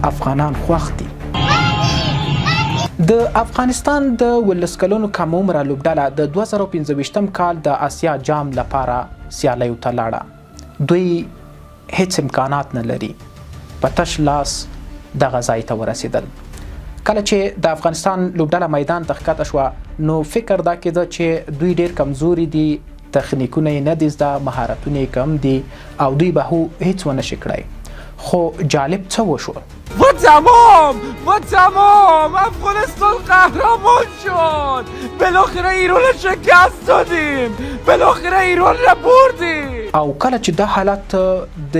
افغانان خوښ دي. د افغانستان د 19 کلونو کم عمره لوبډله د 2015 کال د اسیا جام لپاره سیالیو ته لاړه. دوی هیڅ امکانات نه لري، په تش لاس دغه ځای ته ورسېدل. کله چې د افغانستان لوبډله میدان ته ښکته شوه نو فکر دا کېده چې دوی ډېر کمزوري دي، تخنیکونه یې نه دي زده، مهارتونه یې کم دي او دوی به هیڅ ونه شي کړی. خو جالب څه وشول؟ و تمام افغانستان قهرمان شد. بالاخره ایران را شکست دادیم، بالاخره ایران را بردیم. او کله چې دا حالت د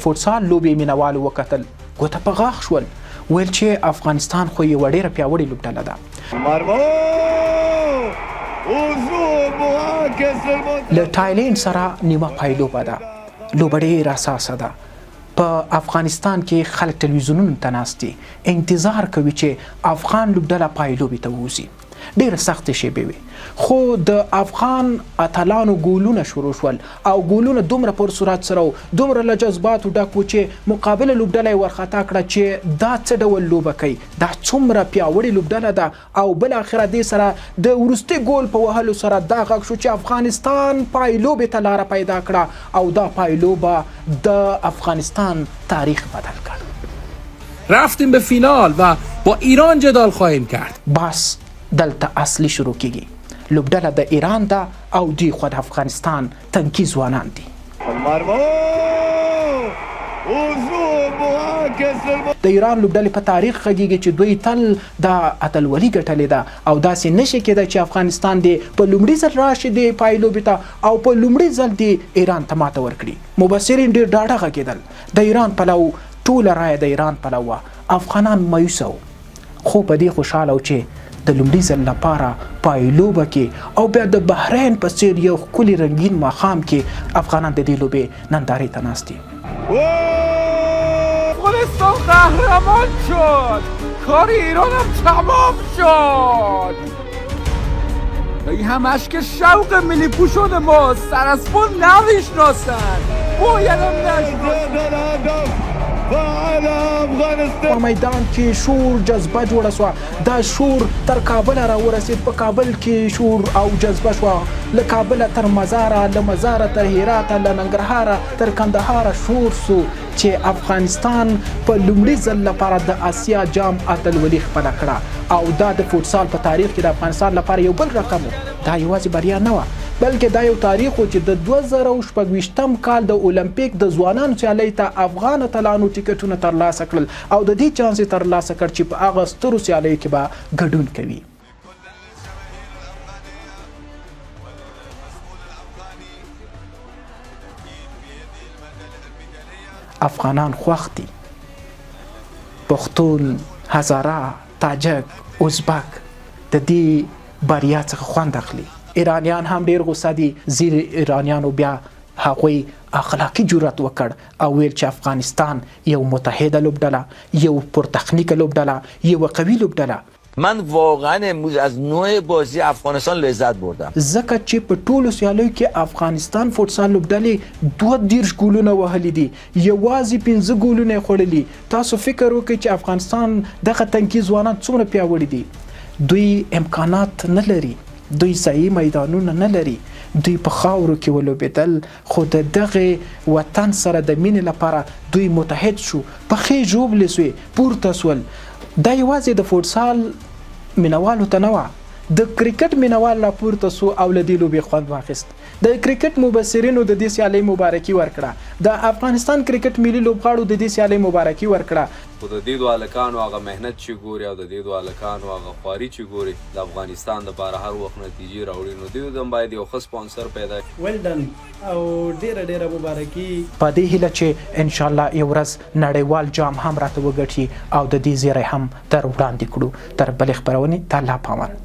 فوټسال لوبې مینوالو وکتل ګوته په غاښ شول، ویل چې افغانستان خو یوه ډېره پیاوړې لوبډله ده. له تایلند سره نیمه پایلوبه ده، لوبه ډېره اساسه ده. په افغانستان کې خلک تلویزیونونو ته ناست دي، انتظار کوي چې افغان لوبډله پایلوبې ته ووځي. ډېره سختې شیبې وي، خو د افغان اتلانو ګولونه شروع شول او ګولونه دومره پر سرعت سره و، دومره له جذباتو ډک و چې مقابله لوبډله یې ورخطا کړه چې دا څه ډول لوبه کوي، دا څومره پیاوړې لوبډله ده. او بالاخره دې سره د وروستي ګول په وهلو سره دا غږ شو چې افغانستان پایلوبې ته لاره پیدا کړه او دا پایلوبه د افغانستان تاریخ بدل کړ. رفتیم به فینال و با ایران جدال خواهیم کرد. بس دلته اصلي شروع کیږي. لوبډله د ایران ده او دوی خو د افغانستان تنکي ځوانان دي. د ایران لوبډلې په تاریخ غږیږي چې دوی تل د اتلولي ګټلې ده او داسې نشي کېدای چې افغانستان دې په لومړي ځل راشي د پایلوبې ته او په لومړي ځل دې ایران ته ماته ورکړي. مبصرین ډېر ډاډه غږېدل، د ایران پلو ټوله رایه د ایران پلو وه. افغانان مایوسه وو، خو په دې خوشحاله و چې د لومړي ځل لپاره پایلوبه کې او بیا د بحرین په څېر یو ښکلي رنګین ماښام کې افغانان د دې لوبې نندارې ته ناست دي. افغانستان قهرمان شد، کار ایران هم تمام شد. این هم اشک شوق ملی پوشون ماست، سر از پا نمیشناسن، باید هم نشناسن. په میدان کې شور جذبه جوړه شوه، دا شور تر کابله راورسېد، په کابل کې شور او جذبه شوه، له کابله تر مزاره، له مزاره تر هراته، له ننګرهاره تر کندهاره شور سو چې افغانستان په لومړي ځل لپاره د اسیا جام اتلولي خپله کړه. او دا د فوټسال په تاریخ کې د افغانستان لپاره یو بل رقم و. دا یوازې بریا نه وه بلکې دا یو تاریخ و چې د 2026 کال د اولمپیک د ځوانانو سیالۍ ته افغان اتلانو ټیکټونه ترلاسه کړل او د دې چانس یې ترلاسه کړ چې په هغه سترو سیالیو کې به ګډون کوي. افغانان خوښ دي، پښتون، هزاره، تاجک، ازبک د دې بریا څخه خوند اخلي. ايرانيان هم ډیر غوصه دي، زیر ايرانيانو بیا هغوی اخلاقی جرأت وکړ او ویل چې افغانستان یو متحده لوبډله، یو پرتخنیک لوبډله، یو قوي لوبډله. من واقعا امروز از نوع بازی افغانستان لذت بردم، ځکه چې په ټولو سیالیو کې افغانستان فوټسال لوبډلې 32 ګولونه وهلي دي، یوازې 15 ګولونه یې خوړلي. تاسو فکر وکړئ چې افغانستان دغه تنکي ځوانان څومره پیاوړي دي. دوی امکانات نه لري، دوی صحیح میدانونه نه لري، دوی په خاورو کې ولوبېدل، خو د دغه وطن سره د مینې لپاره دوی متحد شو، پښې ژوبلې سوې، پورته سول. دا یوازې د فوټسال مینوالو ته نه وه، د کرکټ مینوال راپورته سو او له دې لوبې خوند واخیست. د کرکټ مبصرینو د دې سیالۍ مبارکي ورکړه، د افغانستان کرکټ ملي لوبغاړو د دې سیالۍ مبارکي ورکړه. خو د دې دوه هلکانو هغه محنت چې ګوري او د دې دوه هلکانو هغه خواري چې ګوري د افغانستان دپاره هر وخت نتیجې راوړي، نو دوی ته هم باید یو ښه سپانسر پیدا کړي. ویل ډن او ډیره مبارکي په دې هیله چې انشاءالله یو ورځ نړیوال جام هم راته وګټي او د دې زیری هم در وړاندې کړو. تر بلې خپرونې ته الله پامان.